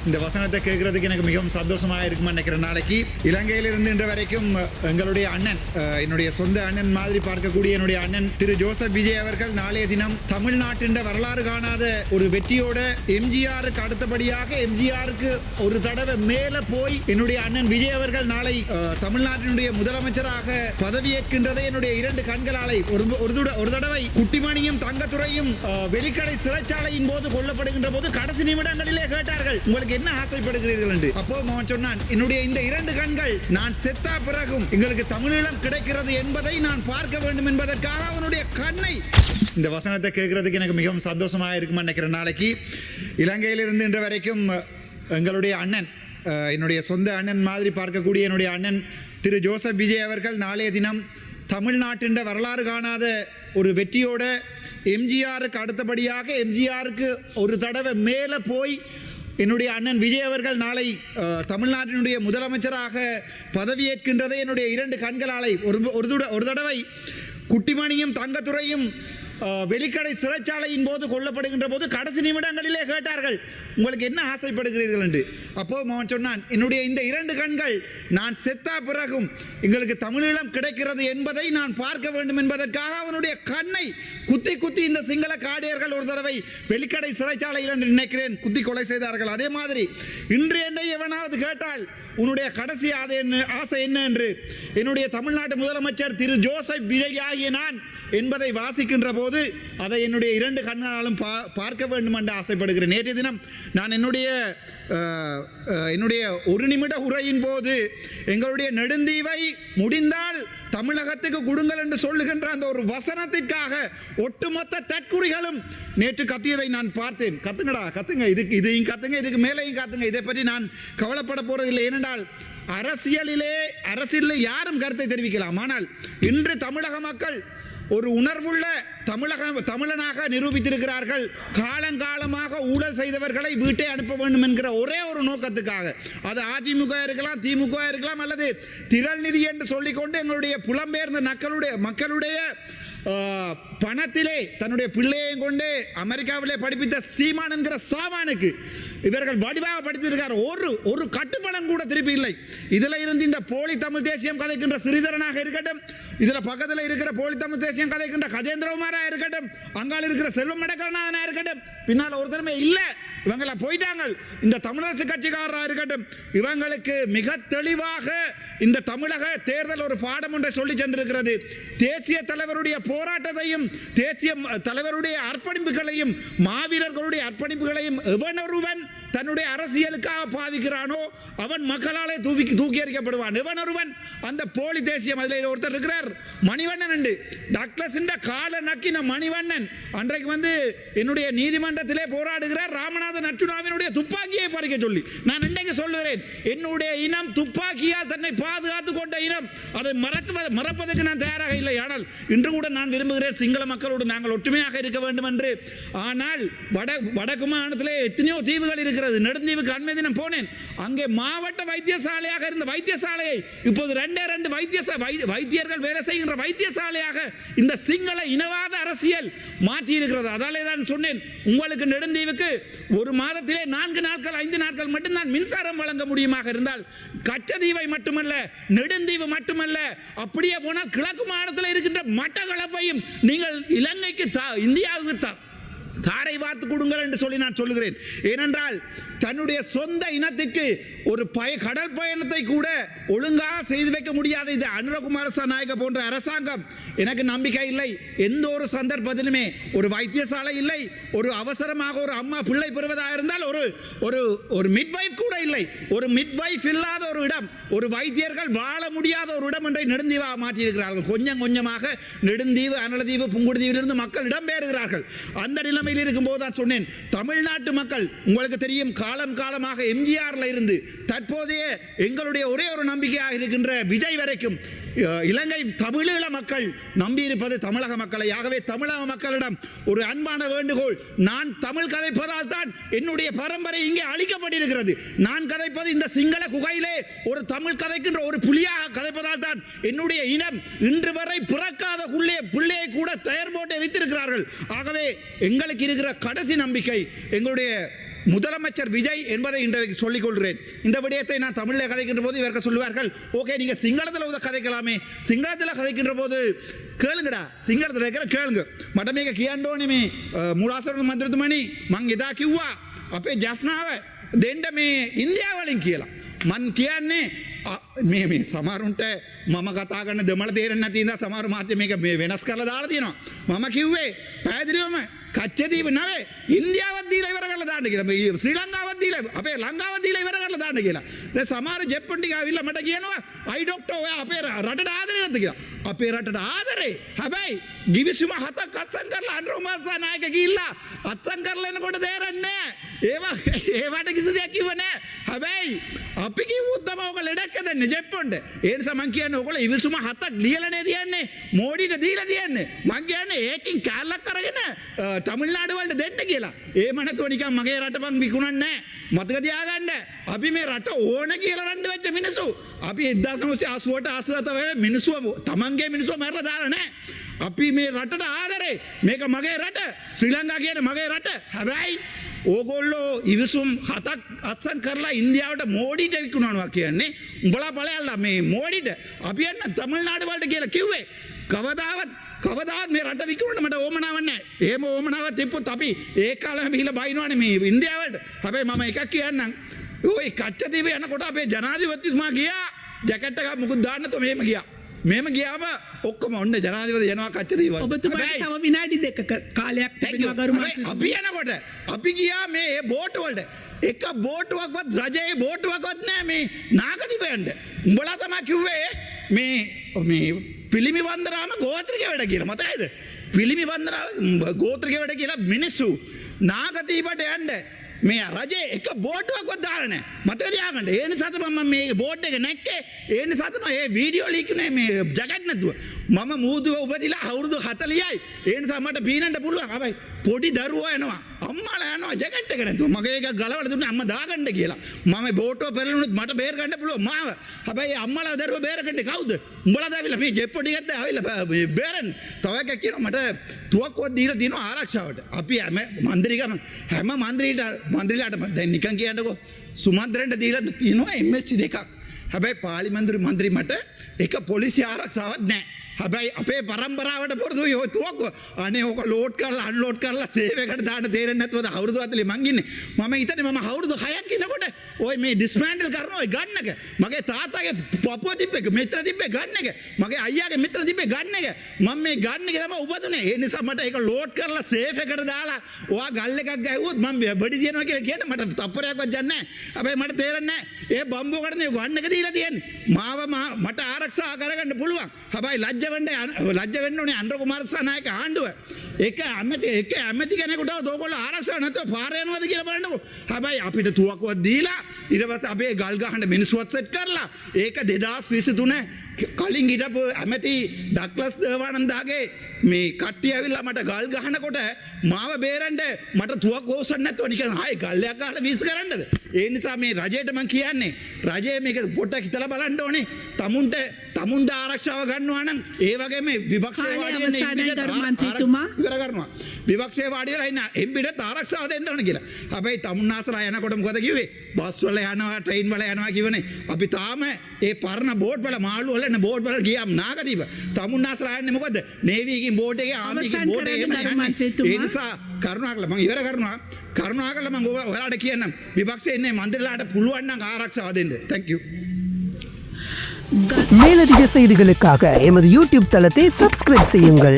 இந்த வசனத்தை கேட்கறதுக்கு எனக்கு மிகவும் சந்தோஷமாக இருக்குமா நினைக்கிறேன். நாளைக்கு இலங்கையிலிருந்து இன்று வரைக்கும் எங்களுடைய அண்ணன், என்னுடைய சொந்த அண்ணன் மாதிரி பார்க்கக்கூடிய என்னுடைய அண்ணன் திரு ஜோசப் விஜய் அவர்கள் நாளைய தினம் தமிழ்நாட்டின் வரலாறு காணாத ஒரு வெற்றியோட எம்ஜிஆருக்கு அடுத்தபடியாக எம்ஜிஆருக்கு ஒரு தடவை மேல போய் என்னுடைய அண்ணன் விஜய் அவர்கள் நாளை தமிழ்நாட்டினுடைய முதலமைச்சராக பதவியேற்கின்றதை என்னுடைய இரண்டு கண்களாலை ஒரு தடவை குட்டிமணியும் தங்கத்துறையும் வெளிக்கடை சிறைச்சாலையின் போது கொல்லப்படுகின்ற போது கடைசி நிமிடங்களிலே கேட்டார்கள், உங்களுக்கு என்ன ஆசைப்படுகிறீர்கள் என்று. அப்போ அவன் சொன்னான், என்னுடைய இந்த இரண்டு கண்கள் நான் செத்தா பிறகும் எங்களுக்கு தமிழீழம் கிடைக்கிறது என்பதை நான் பார்க்க வேண்டும் என்பதற்காக அவனுடைய கண்ணை. இந்த வசனத்தை கேட்கறதுக்கு எனக்கு மிகவும் சந்தோஷமாக இருக்குமா நினைக்கிறேன். நாளைக்கு இலங்கையிலிருந்து இன்று வரைக்கும் எங்களுடைய அண்ணன், என்னுடைய சொந்த அண்ணன் மாதிரி பார்க்கக்கூடிய என்னுடைய அண்ணன் திரு ஜோசப் விஜய் அவர்கள் நாளைய தினம் தமிழ்நாட்டின் வரலாறு காணாத ஒரு வெற்றியோட எம்ஜிஆருக்கு அடுத்தபடியாக எம்ஜிஆருக்கு ஒரு தடவை மேலே போய் என்னுடைய அண்ணன் விஜய் அவர்கள் நாளை தமிழ்நாட்டினுடைய முதலமைச்சராக பதவியேற்கின்றதை என்னுடைய இரண்டு கண்களாலை ஒரு தடவை குட்டிமணியும் தங்கத்துறையும் வெளிக்கடை சிறைச்சாலையின் போது கொல்லப்படுகின்ற போது கடைசி நிமிடங்களிலே கேட்டார்கள், உங்களுக்கு என்ன ஆசைப்படுகிறீர்கள் என்று. அப்போ அவன் சொன்னான், என்னுடைய இந்த இரண்டு கண்கள் நான் செத்தா பிறகும் எங்களுக்கு தமிழீழம் கிடைக்கிறது என்பதை நான் பார்க்க வேண்டும் என்பதற்காக அவனுடைய கண்ணை குத்தி குத்தி இந்த சிங்கள காடியர்கள் ஒரு தடவை வெளிக்கடை சிறைச்சாலையில் என்று நினைக்கிறேன் குத்தி கொலை செய்தார்கள். அதே மாதிரி இன்று என்னை எவனாவது கேட்டால் உன்னுடைய கடைசி ஆசை என்ன என்று என்னுடைய தமிழ்நாட்டு முதலமைச்சர் திரு ஜோசப் விஜய் ஆகிய நான் என்பதை வாசிக்கின்ற போது அதை என்னுடைய இரண்டு கண்களாலும் பார்க்க வேண்டும் என்று ஆசைப்படுகிறேன். நேற்றைய தினம் நான் என்னுடைய ஒரு நிமிட உரையின் போது எங்களுடைய நெடுந்தீவை முடிந்தால் தமிழகத்துக்கு கொடுங்கள் என்று சொல்லுகின்ற அந்த ஒரு வசனத்திற்காக ஒட்டுமொத்த தற்குறிகளும் நேற்று கத்தியதை நான் பார்த்தேன். கத்துங்கடா, கத்துங்க, இதையும் கத்துங்க, இதுக்கு மேலேயும் கத்துங்க. இதை பற்றி நான் கவலைப்பட போறதில்லை. ஏனென்றால் அரசியலில் யாரும் கருத்தை தெரிவிக்கலாம். ஆனால் இன்று தமிழக மக்கள் ஒரு உணர்வுள்ள தமிழனாக நிரூபித்திருக்கிறார்கள். காலங்காலமாக ஊழல் செய்தவர்களை வீட்டை அனுப்ப வேண்டும் என்கிற ஒரே ஒரு நோக்கத்துக்காக, அது அதிமுக இருக்கலாம், திமுக இருக்கலாம், அல்லது திரள் நிதி என்று சொல்லிக்கொண்டு எங்களுடைய புலம்பெயர்ந்த மக்களுடைய பணத்திலே தன்னுடைய பிள்ளையையும் கொண்டு அமெரிக்காவிலே படிப்பித்த சீமான் என்கிற சாமானுக்கு இவர்கள் வடிவாக படித்திருக்கார். ஒரு கட்டுப்படம் கூட திருப்பி இல்லை. இதில் இருந்து இந்த போலி தமிழ் தேசியம் கதைக்கின்ற ஸ்ரீதரனாக இருக்கட்டும், இதில் பக்கத்தில் இருக்கிற போலி தமிழ் தேசியம் கதைக்கின்ற கஜேந்திரகுமாராக இருக்கட்டும், அங்கால் இருக்கிற செல்வம் மடக்கரநாதனாக இருக்கட்டும், பின்னால் ஒரு திறமை இல்லை, இவங்கள போயிட்டாங்க. இந்த தமிழரசு கட்சிக்காரராக இருக்கட்டும், இவங்களுக்கு மிக தெளிவாக இந்த தமிழக தேர்தல் ஒரு பாடம் ஒன்றை சொல்லி சென்றிருக்கிறது. தேசிய தலைவருடைய போராட்டத்தையும் தேசிய தலைவருடைய அர்ப்பணிப்புகளையும் மாவீரர்களுடைய அர்ப்பணிப்புகளையும் எவனொருவன் தன்னுடைய அரசியலுக்காக பாவிக்கிறானோ அவன் மக்களாலே தூக்கி எறிக்கப்படுவான். எவனொருவன் அந்த போலி தேசியம், அதில் ஒருத்தர் இருக்கிறார் மணிவண்ணன் என்று, டாக்டர்ஸ் கால நக்கின மணிவண்ணன் அன்றைக்கு என்னுடைய நீதிமன்றத்திலே போராடுகிறார் ராமநாதன் அர்ச்சுனாவினுடைய துப்பாக்கியை பறிக்க சொல்லி. நான் இன்றைக்கு சொல்லுகிறேன், என்னுடைய இனம் துப்பாக்கியால் தன்னை பாதுகாத்துக் கொண்ட இனம், அதை மறப்பதற்கு நான் தயாராக இல்லை. ஆனால் இன்று கூட நான் விரும்புகிறேன் சிங்கள மக்களோடு நாங்கள் ஒற்றுமையாக இருக்க வேண்டும் என்று. ஆனால் வடக்கு மாநிலத்திலே எத்தனையோ தீவுகள் இருக்கிறது. நெடுந்தீவுக்கு அண்மை தினம் போனேன். அங்கே மாவட்ட வைத்தியசாலையாக இருந்த வைத்தியசாலையை இப்போது ரெண்டு வைத்தியர்கள் வேலை செய்கின்ற வைத்தியசாலையாக இந்த சிங்கள இனவாத அரசியல் மாற்றி இருக்கிறது. அதாலே தான் சொன்னேன், உங்களுக்கு நெடுந்தீவுக்கு ஒரு மாதத்திலே 4 நாட்கள் 5 நாட்கள் மட்டும்தான் மின்சாரம் வழங்க முடியுமாக இருந்தால், கச்சதீவை மட்டுமல்ல, நெடுந்தீவு மட்டுமல்ல, அப்படியே போனால் கிழக்கு மாநிலத்தில் இருக்கின்ற மட்டக்களப்பையும் நீங்கள் இலங்கைக்கு இந்தியாவுக்கு தாரை வார்த்து கொடுங்கள் என்று சொல்லி நான் சொல்லுகிறேன். ஏனென்றால் தன்னுடைய சொந்த இனத்திற்கு ஒரு கடல் பயணத்தை கூட ஒழுங்காக செய்து வைக்க முடியாத இந்த அனுரகுமார நாயக போன்ற அரசாங்கம் எனக்கு நம்பிக்கை இல்லை. எந்த ஒரு சந்தர்ப்பத்திலுமே ஒரு வைத்தியசாலை இல்லை, ஒரு அவசரமாக ஒரு அம்மா பிள்ளை பெறுவதாக இருந்தால் ஒரு மிட்வைஃப் கூட இல்லை. ஒரு மிட்வைஃப் இல்லாத ஒரு இடம், ஒரு வைத்தியர்கள் வாழ முடியாத ஒரு இடம் என்றை நெடுந்தீவாக மாற்றியிருக்கிறார்கள். கொஞ்சம் கொஞ்சமாக நெடுந்தீவு, அனலதீவு, புங்குடுதீவிலிருந்து மக்கள் இடம்பெயர்கிறார்கள். அந்த நிலைமையில் இருக்கும்போது தான் சொன்னேன், தமிழ்நாட்டு மக்கள் உங்களுக்கு தெரியும், காலமாக எம்ஜிஆர்ல இருந்து தற்போதைய எங்களுடைய ஒரே ஒரு நம்பிக்கையாக இருக்கின்ற விஜய் வரைக்கும் இலங்கை தமிழீழ மக்கள் நம்பியிருப்பது தமிழக மக்களை. ஆகவே தமிழக மக்களிடம் ஒரு அன்பான வேண்டுகோள், நான் தமிழ் கதைப்பதால் தான் என்னுடைய பரம்பரை இங்கே அழிக்கப்பட்டிருக்கிறது. நான் கதைப்பது இந்த சிங்கள குகையிலே ஒரு தமிழ் கதைக்கின்ற ஒரு புலியாக கதைப்பதால் தான் என்னுடைய இனம் இன்று வரை பிறக்காத பிள்ளையை கூட தயார் போட்டு எரித்திருக்கிறார்கள். ஆகவே எங்களுக்கு இருக்கிற கடைசி நம்பிக்கை எங்களுடைய முதலமைச்சர் விஜய் என்பதை இன்றைக்கு சொல்லிக் கொள்கிறேன். இந்த விடயத்தை நான் தமிழில் கதைக்கின்ற போது இவர்கள் சொல்லுவார்கள், ஓகே நீங்கள் சிங்களத்தில் கதைக்கலாமே, சிங்களத்தில் கதைக்கின்ற போது கேளுங்கடா, சிங்களத்தில் இருக்கிற கேளுங்க. මට මේක කියන්න ඕනේ මේ මුලාසරණ මන්ත්‍රතුමනි මං එදා කිව්වා අපේ ජෆ්නාව දෙන්න මේ ඉන්දියාව වලින් කියලා. මං කියන්නේ මේ සමහරුන්ට මම කතා කරන දෙමළ තේරෙන්නේ නැති ඉඳලා සමහර මාධ්‍ය මේක මේ වෙනස් කරලා දාලා තියෙනවා. මම කිව්වේ පැහැදිලිවම කච්චදීව නෙවෙයි ඉන්දියාවත් දීලා ඉවර කරලා දාන්න කියලා. මේ ශ්‍රී ලංකාවත් දීලා අපේ ලංකාවත් දීලා ඉවර කරලා දාන්න කියලා. දැන් සමහර ජෙප්පන් ටික ආවිල්ලා මට කියනවා අයි ડોක්ටර් ඔයා අපේ රටට ආදරේ නැද්ද කියලා. අපේ රටට ආදරේ. හැබැයි ගිවිසුම හතක් අත්සන් කරලා අනුරෝමාසා නායක ගිහිල්ලා අත්සන් කරලා එනකොට තේරෙන්නේ නැහැ. ඒවට කිසි දෙයක් කිව්ව නැහැ. හැබැයි අපි කිව්වොත් තමයි ඔක ලෙඩක් හදන්නේ ජෙප්පන්ට. ඒ නිසා මං කියන්නේ ඔයගොල්ලෝ ඉවිසුම හතක් ලියලානේ තියන්නේ. මෝඩිට දීලා තියන්නේ. මං කියන්නේ ඒකින් කැලලක් අරගෙන තමිල්නාඩු වලට දෙන්න කියලා. ඒම නැතුව නිකන් මගේ රට මං විකුණන්නේ නැහැ. මතක තියාගන්න. අපි මේ රට ඕන කියලා රණ්ඩු වෙච්ච මිනිස්සු. අපි 1988 87 මිනිස්සු තමන්ගේ මිනිස්සු මරලා දාලා නැහැ. අපි මේ රටට ආදරේ. මේක මගේ රට. ශ්‍රී ලංකා කියන්නේ මගේ රට. හැබැයි ඕගොල්ලෝ ඉවිසුම් හතක් අත්සන් කරලා ඉන්දියාවට මෝඩිට විකුණනවා කියන්නේ උඹලා ඵලයල්ලා මේ මෝඩිට අපි යන්න තමිල්නාඩු වලට කියලා කිව්වේ. කවදාවත් මේ රට විකුණන්න මට ඕමනාවක් නැහැ. එහෙම ඕමනාවක් තිබ්බොත් අපි ඒ කාලෙම බිහිලා බයිනවනේ මේ ඉන්දියාවට. හැබැයි මම එකක් කියන්නම්. ওই කච්චදීව යනකොට අපේ ජනාධිපතිතුමා ගියා ජැකට් එකක් මුකුත් දාන්න නැතුව මෙහෙම ගියා. මෙහෙම ගියාම ඔක්කොම ඔන්න ජනාධිපති යනවා කච්චදීව. ඔබතුමාට තව විනාඩි දෙකක කාලයක් තිබෙනවා ගරුමා. අපි යනකොට අපි ගියා මේ බෝට් වලට. එක බෝටුවක්වත් රජයේ බෝටුවක්වත් නැහැ මේ නාගදිවයන්ට. උඹලා තමයි කිව්වේ මේ පිළිමි වන්දනාම ගෝත්‍රික වැඩ කියලා. මතකයිද? පිළිමි වන්දනාව ගෝත්‍රික වැඩ කියලා මිනිස්සු නාගදීපට යන්න මේ රජේ එක බෝටුවක්වත් දාලා නැහැ. මතක තියාගන්න. ඒ නිසා තමයි මම මේ බෝට් එක නැක්කේ. ඒ නිසා තමයි මේ වීඩියෝ ලීක් උනේ මේ ජැකට් නැතුව. මම මූදුව උපදිලා අවුරුදු 40යි. ඒ නිසා මට පීනන්න පුළුවන්. හැබැයි පොඩි දරුවෝ එනවා. අම්මාලා යනවා ජැකට් එක නැතුව. මගේ එක ගලවලා දුන්නේ අම්මා දාගන්න කියලා. මම බෝටුව පෙරළුනොත් මට බේර ගන්න පුළුවන් මාව. හැබැයි අම්මාලා දරුවෝ බේරගන්නේ කවුද? උඹලා දාවිලා මේ ජෙප්පෝ ටිකත් ආවිලා බේරන්න. තව එකක් කියනවා මට තුවක්කුවක් දීලා දිනන ආරක්ෂාවට. අපි මන්ත්‍රීකම හැම මන්ත්‍රීලාට දැන් නිකන් කියන්නකෝ සුමන්ත්‍රෙන්ට දීලා තියෙනවා MST දෙකක්. හැබැයි පාර්ලිමේන්තු මන්ත්‍රී මට එක පොලිසිය ආරක්ෂාවක් නැහැ. හැබැයි අපේ පරම්පරාවට පොරදුයි ඔය තුවක්කුව. අනේ ඕක ලෝඩ් කරලා අන්ලෝඩ් කරලා සේව් එකට දාන්න තේරෙන්නේ නැතුවද අවුරුදු 40 මං ඉන්නේ. මම හිතන්නේ මම අවුරුදු 6ක් ඉන්නකොට ඔය මේ ඩිස්මැන්ටල් කරන ඔය ගන්න එක. මගේ තාත්තාගේ පපුව තිබ්බේ මිත්‍ර තිබ්බේ ගන්න එක. මගේ අයියාගේ මිත්‍ර තිබ්බේ ගන්න එක. මම මේ ගන්න එක තමයි උපදුනේ. ඒ නිසා මට ඒක ලෝඩ් කරලා සේව් එකට දාලා ඔයා ගල් එකක් ගැහුවොත් මම බඩි දිනනවා කියලා කියන්නේ මට තප්පරයක්වත් යන්නේ නැහැ. හැබැයි මට තේරෙන්නේ නැහැ. ඒ බම්බෝ කරන්නේ ගන්න එක දීලා තියෙන්නේ. මට ආරක්ෂා කරගන්න පුළුවන්. හැබැයි ලැජ්ජ වෙන්න ඕනේ අන්ද්‍ර කුමාරසනායක ආණ්ඩුව. ඒක ඇමති කෙනෙකුට ඕගොල්ලෝ ආරක්ෂා නැතුව පාර යනවාද කියලා බලන්නකෝ. හැබැයි අපිට තුවක්කුවක් දීලා ඊට පස්සේ අපේ ගල් ගහන්න මිනිස්සුවත් සෙට් කරලා ඒක 2023 කලින් හිටපු ඇමති ඩග්ලස් දේවානන්දගේ මේ කට්ටිය ඇවිල්ලා මට ගල් ගහනකොට මාව බේරන්න මට තුවක්කුව ඕසන්න නැතුව නිකන් ආයේ ගල්යක් ගහලා වීස් කරන්නද? ඒ නිසා මේ රජයට මම කියන්නේ රජය මේක පොඩ්ඩක් හිතලා බලන්න ඕනේ. තමුන්ට ආරක්ෂාව ගන්නවා නම් ඒ වගේම විපක්ෂයේ වාඩි වෙන ඉවර කරනවා. විපක්ෂයේ වාඩි වෙලා ඉන්න එම්බිට ආරක්ෂාව දෙන්න ඕනේ කියලා. හැබැයි තමුන්නාසලා යනකොට මොකද කිව්වේ? බස් වල යනවා ට්‍රේන් වල යනවා කිව්වනේ. අපි තාම ඒ පරණ බෝට් වල මාළු වල එන බෝට් වල ගියාම නාගදීප තමුන්නාසලා යන්නේ මොකද? නේවි එකකින් බෝට් එකේ ආමිකේ බෝට් එකේ යන්නේ. ඒ නිසා කරුණාකරලා මම ඉවර කරනවා. කරුණාකරලා මම ඔයාලට කියන්නම් විපක්ෂයේ ඉන්නේ මන්ත්‍රීලාට පුළුවන් නම් ආරක්ෂාව දෙන්න. Thank you. மேலதிக செய்திகளுக்காக எமது யூடியூப் தளத்தை சப்ஸ்கிரைப் செய்யுங்கள்.